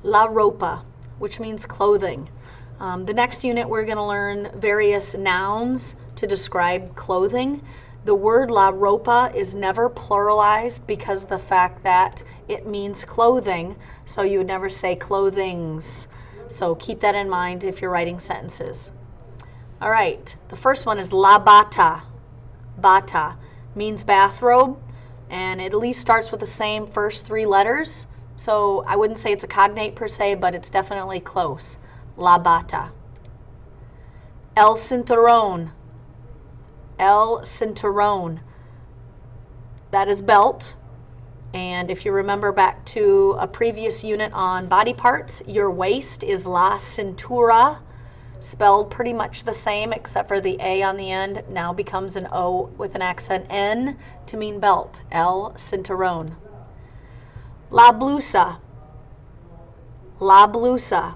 La ropa, which means clothing. The next unit we're going to learn various nouns to describe clothing. The word la ropa is never pluralized because of the fact that it means clothing, so you would never say clothings. So keep that in mind if you're writing sentences. All right, the first one is la bata. Bata means bathrobe, and it at least starts with the same first three letters. So I wouldn't say it's a cognate per se, but it's definitely close. La bata. El cinturón. El cinturón. That is belt. And if you remember back to a previous unit on body parts, your waist is la cintura, spelled pretty much the same except for the A on the end now becomes an O with an accent N to mean belt. El cinturón. La blusa. La blusa.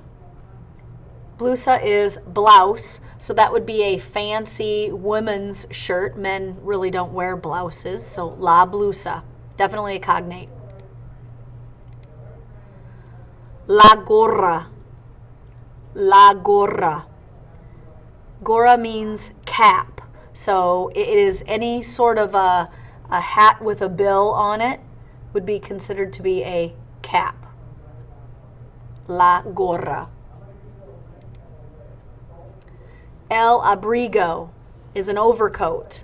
Blusa is blouse, so that would be a fancy women's shirt. Men really don't wear blouses, so la blusa. Definitely a cognate. La gorra. La gorra. Gorra means cap, so it is any sort of a hat with a bill on it would be considered to be a cap. La gorra. El abrigo is an overcoat.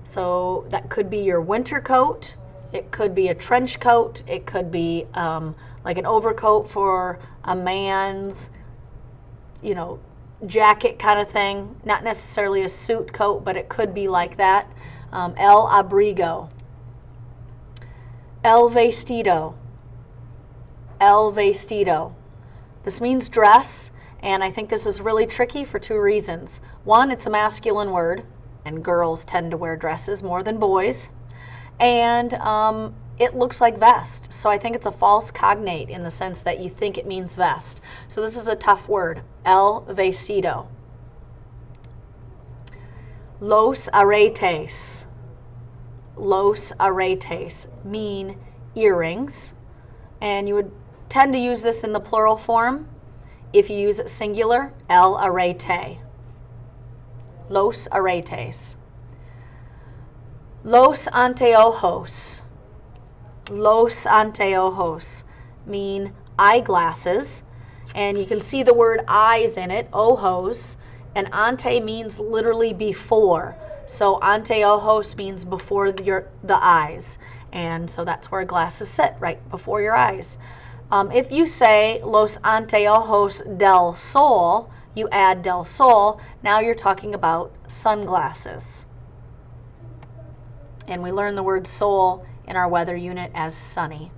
So that could be your winter coat, it could be a trench coat, it could be like an overcoat for a man's, jacket kind of thing. Not necessarily a suit coat, but it could be like that. El abrigo. El vestido. El vestido. This means dress. And I think this is really tricky for two reasons. One, it's a masculine word, and girls tend to wear dresses more than boys. And it looks like vest. So I think it's a false cognate in the sense that you think it means vest. So this is a tough word. El vestido. Los aretes. Los aretes mean earrings. And you would tend to use this in the plural form. If you use it singular, el arete. Los aretes. Los anteojos. Los anteojos mean eyeglasses. And you can see the word eyes in it, ojos. And ante means literally before. So anteojos means before the eyes. And so that's where glasses sit, right before your eyes. If you say los anteojos del sol, you add del sol, now you're talking about sunglasses. And we learn the word sol in our weather unit as sunny.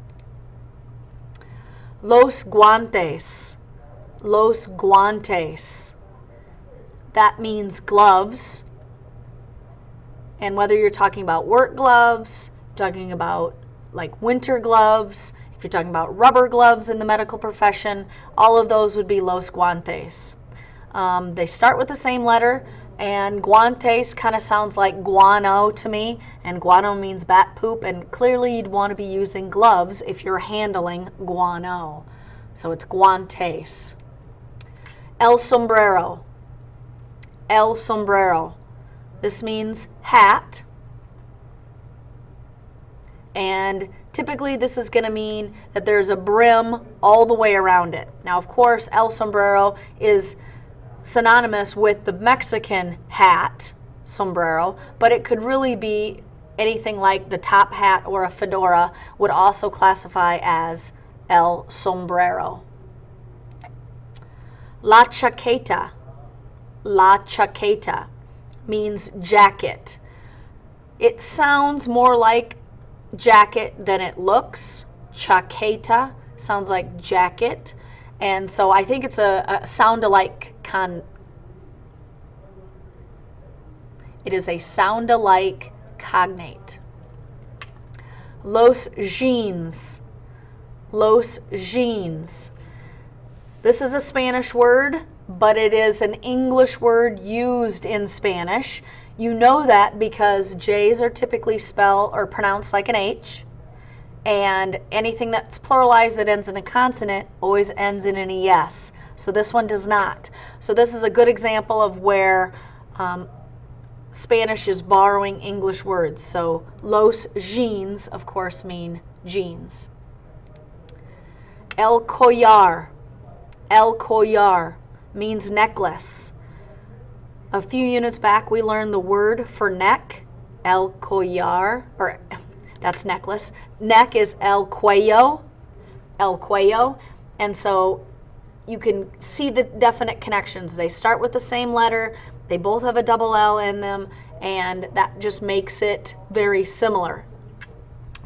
Los guantes. Los guantes. That means gloves. And whether you're talking about work gloves, talking about like winter gloves, if you're talking about rubber gloves in the medical profession, all of those would be los guantes. They start with the same letter, and guantes kind of sounds like guano to me, and guano means bat poop, and clearly you'd want to be using gloves if you're handling guano. So it's guantes. El sombrero. El sombrero. This means hat. And typically this is going to mean that there's a brim all the way around it. Now, of course, el sombrero is synonymous with the Mexican hat, sombrero, but it could really be anything like the top hat or a fedora would also classify as el sombrero. La chaqueta. La chaqueta means jacket. It sounds more like jacket than it looks. Chaqueta sounds like jacket, and so I think it's a sound-alike it is a sound-alike cognate. Los jeans. Los jeans. This is a Spanish word, but it is an English word used in Spanish. You know that because J's are typically spelled or pronounced like an H, And anything that's pluralized that ends in a consonant always ends in an ES. So this one does not. So this is a good example of where Spanish is borrowing English words. So los jeans, of course, mean jeans. El collar. El collar means necklace. A few units back, we learned the word for neck, el collar, or that's necklace. Neck is el cuello, and so you can see the definite connections. They start with the same letter, they both have a double L in them, and that just makes it very similar.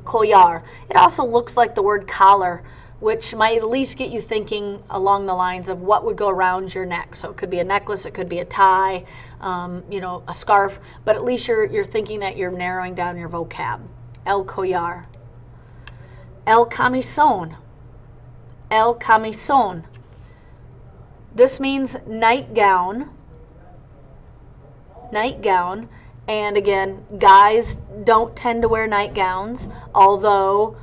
Collar. It also looks like the word collar, which might at least get you thinking along the lines of what would go around your neck. So it could be a necklace, it could be a tie, a scarf, but at least you're thinking that you're narrowing down your vocab. El collar. El camisón. El camisón. This means nightgown. Nightgown. And again, guys don't tend to wear nightgowns, although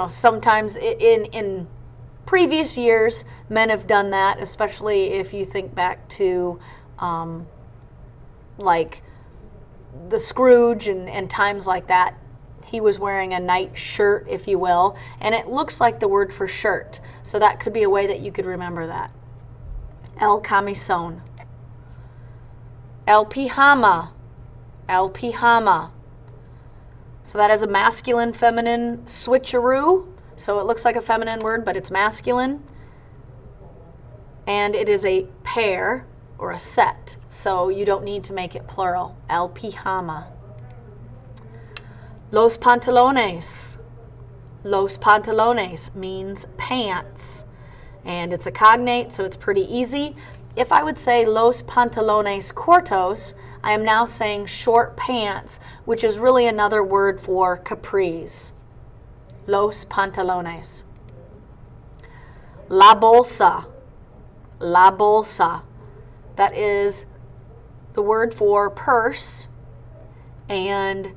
sometimes in previous years men have done that, especially if you think back to like the Scrooge and times like that. He was wearing a night shirt, if you will, and it looks like the word for shirt, so that could be a way that you could remember that. El camisón. El pijama. El pijama. So that is a masculine feminine switcheroo. So it looks like a feminine word, but it's masculine. And it is a pair or a set. So you don't need to make it plural. El pijama. Los pantalones. Los pantalones means pants. And it's a cognate, so it's pretty easy. If I would say los pantalones cortos, I am now saying short pants, which is really another word for capris. Los pantalones. La bolsa. La bolsa. That is the word for purse. And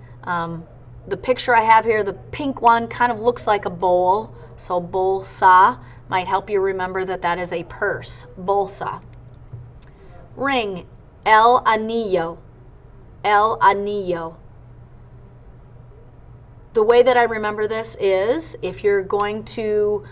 the picture I have here, the pink one, kind of looks like a bowl. So bolsa might help you remember that that is a purse. Bolsa. Ring. El anillo. El anillo. The way that I remember this is if you're going to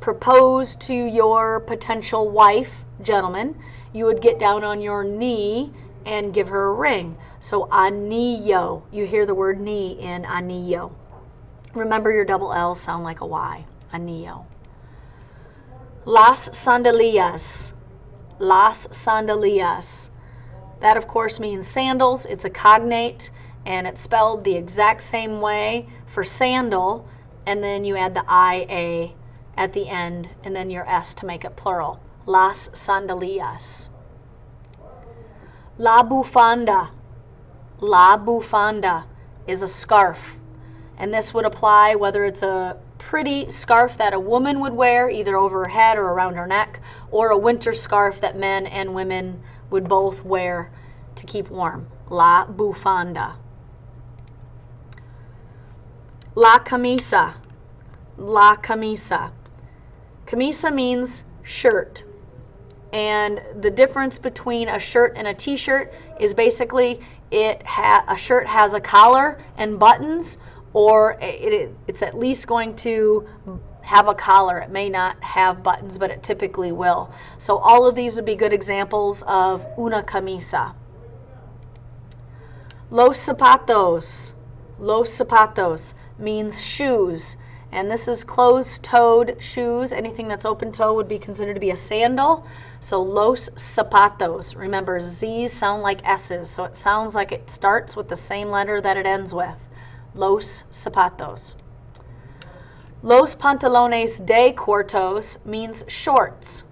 propose to your potential wife, gentlemen, you would get down on your knee and give her a ring. So anillo. You hear the word knee in anillo. Remember your double L's sound like a Y. Anillo. Las sandalias. Las sandalias. That, of course, means sandals. It's a cognate, and it's spelled the exact same way for sandal, and then you add the IA at the end, and then your S to make it plural. Las sandalias. La bufanda. La bufanda is a scarf, and this would apply whether it's a pretty scarf that a woman would wear either over her head or around her neck, or a winter scarf that men and women would both wear to keep warm. La bufanda. La camisa. La camisa. Camisa means shirt. And the difference between a shirt and a t-shirt is basically a shirt has a collar and buttons, or it's at least going to have a collar. It may not have buttons, but it typically will. So all of these would be good examples of una camisa. Los zapatos. Los zapatos means shoes. And this is closed-toed shoes. Anything that's open-toe would be considered to be a sandal. So los zapatos. Remember, Z's sound like S's, so it sounds like it starts with the same letter that it ends with. Los zapatos. Los pantalones de cortos means shorts.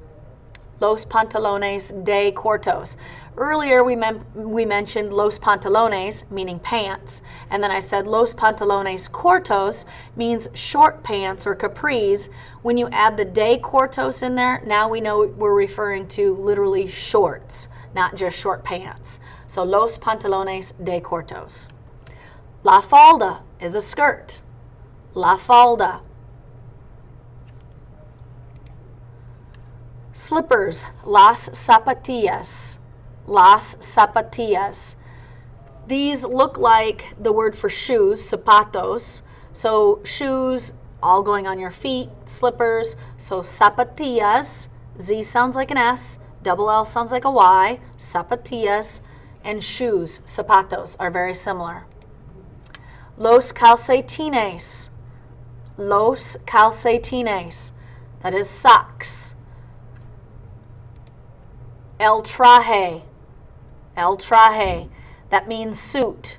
Los pantalones de cortos. Earlier we mentioned los pantalones, meaning pants, and then I said los pantalones cortos means short pants or capris. When you add the de cortos in there, now we know we're referring to literally shorts, not just short pants. So los pantalones de cortos. La falda. is a skirt. La falda. Slippers, las zapatillas. Las zapatillas. These look like the word for shoes, zapatos. So shoes, all going on your feet, slippers. So zapatillas, Z sounds like an S, double L sounds like a Y, zapatillas, and shoes, zapatos, are very similar. Los calcetines. Los calcetines. That is socks. El traje. El traje. That means suit.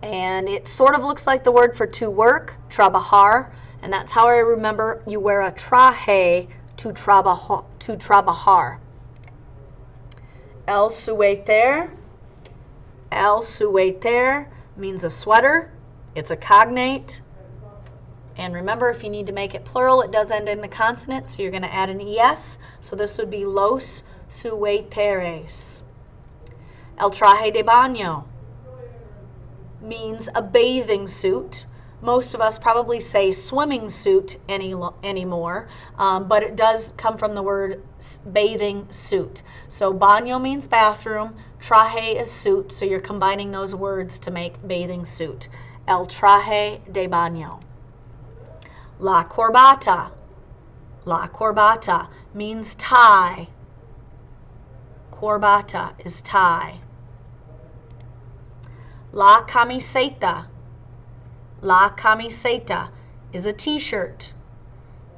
And it sort of looks like the word for to work, trabajar, and that's how I remember you wear a traje to trabajar. El suéter. El suéter means a sweater. It's a cognate. And remember, if you need to make it plural, it does end in a consonant, so you're going to add an ES. So this would be los suéteres. El traje de baño means a bathing suit. Most of us probably say swimming suit anymore, but it does come from the word bathing suit. So baño means bathroom, traje is suit, so you're combining those words to make bathing suit. El traje de baño. La corbata. La corbata means tie. Corbata is tie. La camiseta. La camiseta is a t-shirt.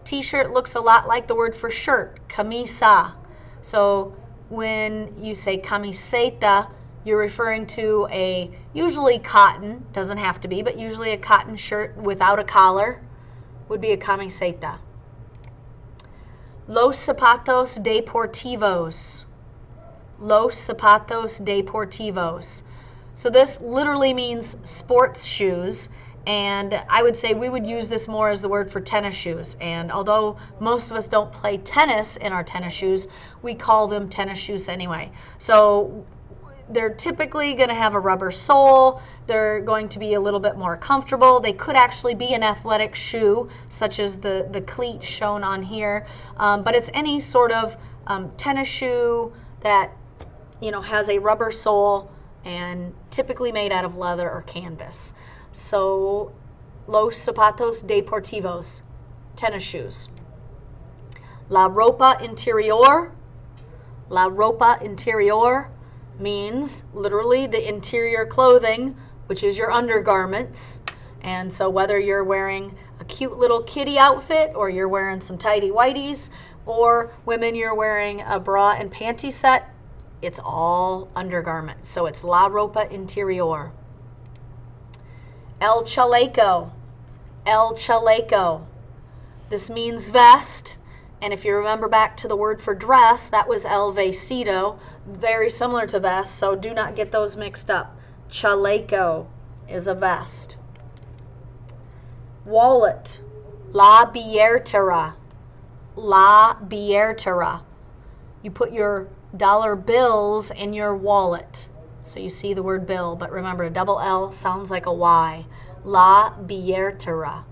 T-shirt looks a lot like the word for shirt, camisa. So when you say camiseta, you're referring to a usually cotton, doesn't have to be, but usually a cotton shirt without a collar would be a camiseta. Los zapatos deportivos. Los zapatos deportivos. So this literally means sports shoes, and I would say we would use this more as the word for tennis shoes. And although most of us don't play tennis in our tennis shoes, we call them tennis shoes anyway. So they're typically going to have a rubber sole. They're going to be a little bit more comfortable. They could actually be an athletic shoe, such as the cleat shown on here. But it's any sort of tennis shoe that has a rubber sole and typically made out of leather or canvas. So los zapatos deportivos, tennis shoes. La ropa interior. La ropa interior means literally the interior clothing, which is your undergarments. And so whether you're wearing a cute little kitty outfit, or you're wearing some tidy whities, or women, you're wearing a bra and panty set, it's all undergarments. So it's la ropa interior. El chaleco. El chaleco. This means vest. And if you remember back to the word for dress, that was el vestido, very similar to vest, so do not get those mixed up. Chaleco is a vest. Wallet. La billertera. La billertera. You put your dollar bills in your wallet. So you see the word bill, but remember, a double L sounds like a Y. La billertera.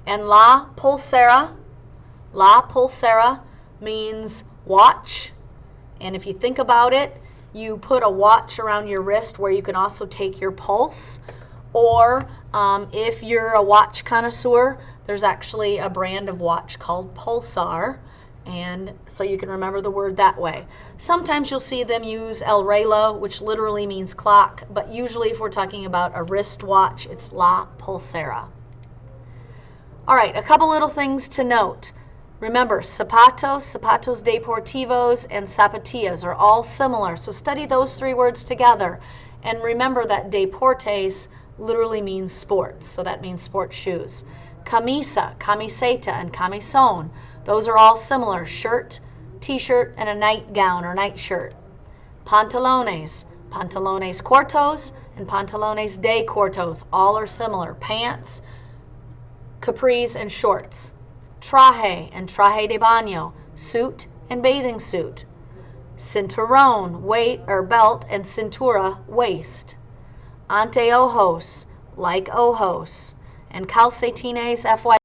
And la pulsera. La pulsera means watch. And if you think about it, you put a watch around your wrist where you can also take your pulse. Or if you're a watch connoisseur, there's actually a brand of watch called Pulsar. And so you can remember the word that way. Sometimes you'll see them use el reloj, which literally means clock, but usually if we're talking about a wristwatch, it's la pulsera. All right, a couple little things to note. Remember, zapatos, zapatos deportivos, and zapatillas are all similar, so study those three words together. And remember that deportes literally means sports, so that means sports shoes. Camisa, camiseta, and camisón, those are all similar, shirt, t-shirt, and a nightgown or nightshirt. Pantalones, pantalones cortos, and pantalones de cortos, all are similar, pants, capris, and shorts. Traje and traje de baño, suit and bathing suit. Cinturón, weight or belt, and cintura, waist. Anteojos, like ojos, and calcetines, FY